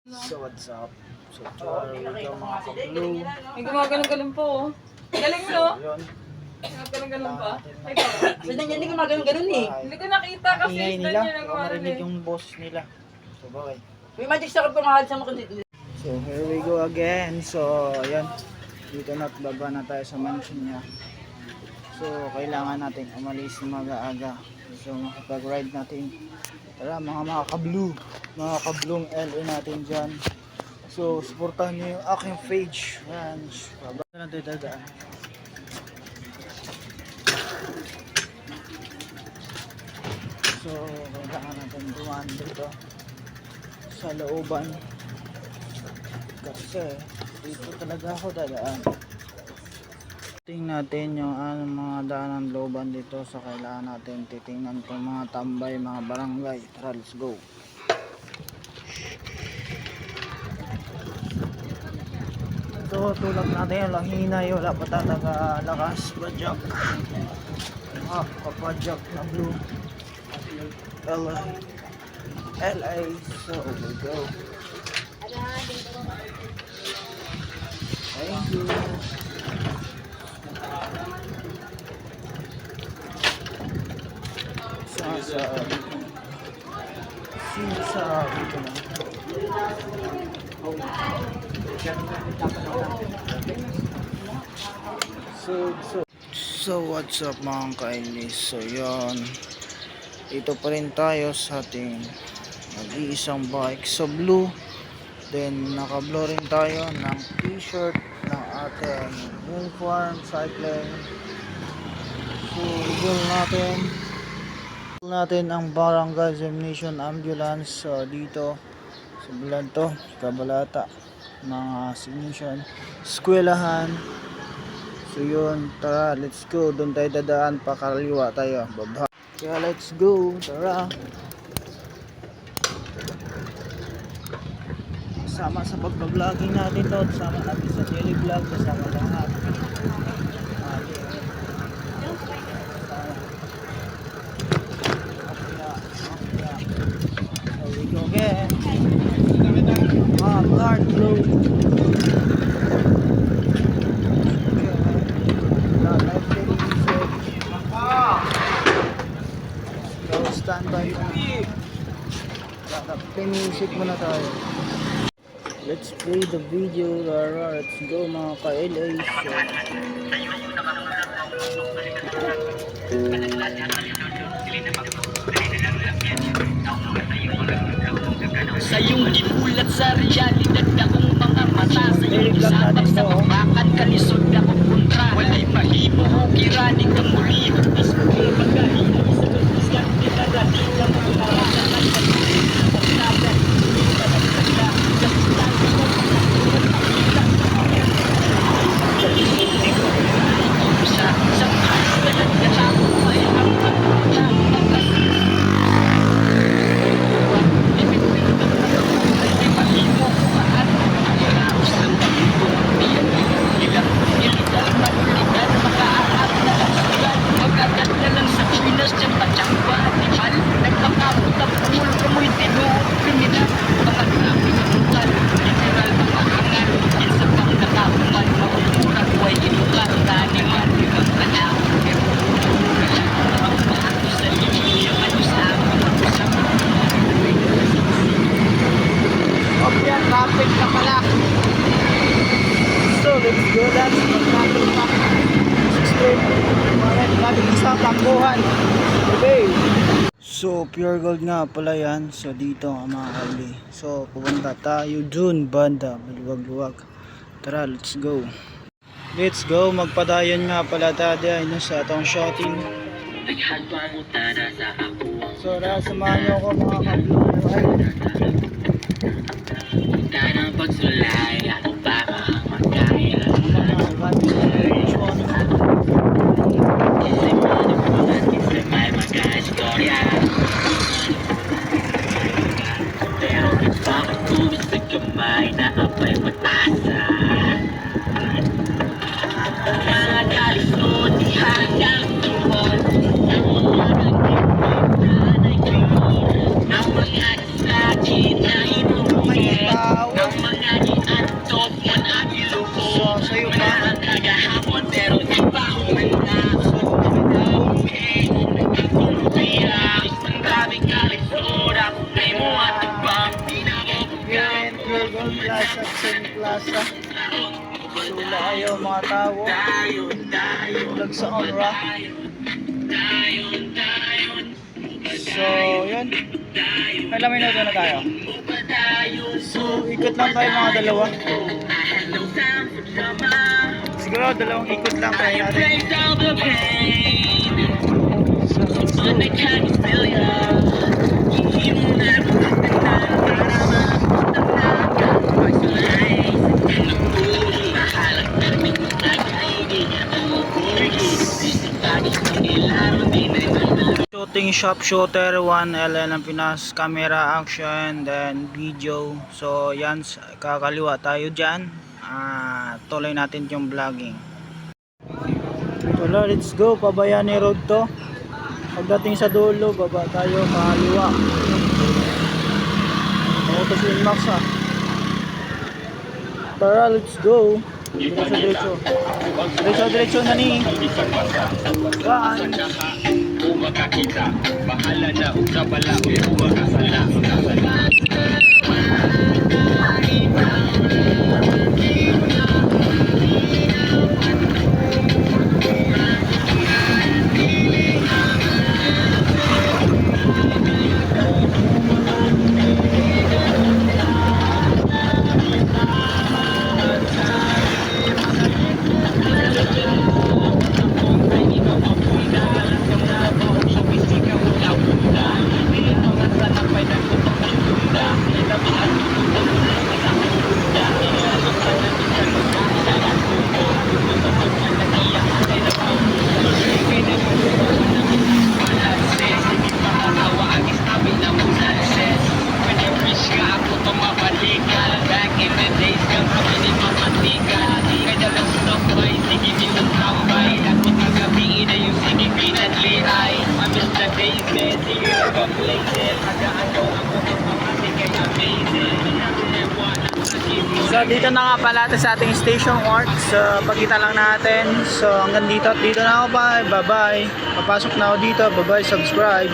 So what's up? So ito mga ka-blue. May gumaganon-ganon po. Oh. Galing mo, no? Yun. Gumaganon-ganon pa. Ay, baba. Kasi nandiyan hindi gumaganon-ganon eh. Hindi ko nakita kasi Ingay stand nila. nyo na Baka gumaganon marinig eh. yung boss nila. So bakit? May magic sarap pamahal sa mga kundi. So here we go again. So ayan. Dito na at baba na tayo sa mansion niya. So kailangan natin umalis na mag-aaga. So makapag-ride natin. Tara mga ka-blue. Mga ka-blue LA natin dyan. So supportahan nyo yung aking page. Ayan. Baba na natin dadaan. So kailangan natin dumaan dito sa looban. Kasi dito talaga ako dadaan. Tingnan natin yung mga daan ng looban dito. So kailangan natin titingnan kung mga tambay, mga barangay. Tara, let's go. So tulak natin yung lahinay. Wala pa talaga lakas. Padjak. Kapadjak na blue. LA. LA. So we go. Thank you. Sinasabi ko na. So what's up mga kainis? So yun, ito pa rin tayo sa ating nag-iisang bike sa blue. Then naka-blue rin tayo ng t-shirt ng ating uniform cycling. So goal natin ang barangay examination ambulance dito sa Bulanto, Kabalata, mga signation, eskwelahan. So yun, tara, let's go. Doon tayo dadaan, pakaliwa tayo, baba. Kaya let's go, tara. Kasama sa pagbabloging natin to, kasama natin sa daily vlog, kasama lahat. So we go again. Guard blue. So standby na. Play music muna tayo. Let's play the video. Lara, let's go mga ka-LA. Sa iyong gibulat sa realidad akong mga mata. Sa iyong isabak sa pabakan kalisod ako kontra. Walay mahimo o kiranig kang muli. Is kung pagkahino sa pagkisgan tinara. Di ka mga karanasan sa pagkisgan. Traffic na pala. So let's go, that's traffic pa. 6:30. Traffic sa Tambuhan. Okay. So pure gold nga pala yan. So dito ang mga kali. So pupunta tayo dun banda. Maluwag-luwag. Tara, let's go. Let's go. Magpadayon nga pala tayo sa atong shooting. So samahan nyo ako mga ka-blue. Tanang pagsulay, ako para magkaya. Isa may mag-istorya. Pero bakit tubig sa kamay na apay matasa? Mga kalisod, hanggang tuhod. Ang mga nagtitignan ay kriyon. Ang mga kasakit na inuwi. Gold Plaza at Semi Plaza. Sula kayo mga tao. Vlog sa Onra. So, yun. Ilang minuto na tayo. So, ikot lang tayo mga dalawa. Siguro dalawang ikot lang tayo natin. Shooting shop shooter 1LN ang Pinas, camera action, then video. So yan, kakaliwa tayo dyan. Tuloy natin yung vlogging. Wala, let's go. Pabayani road to. Pagdating sa dulo, baba tayo kaliwa. Auto swing max ha. Tara, let's go. Diretso. Diretso na ni. Bye. Makakita, bahala na sa bala o makasala. So dito na nga pala ito sa ating station work. So pagkita lang natin. So hanggang dito at dito na ako. Bye bye. Papasok na ako dito. Bye bye. Subscribe.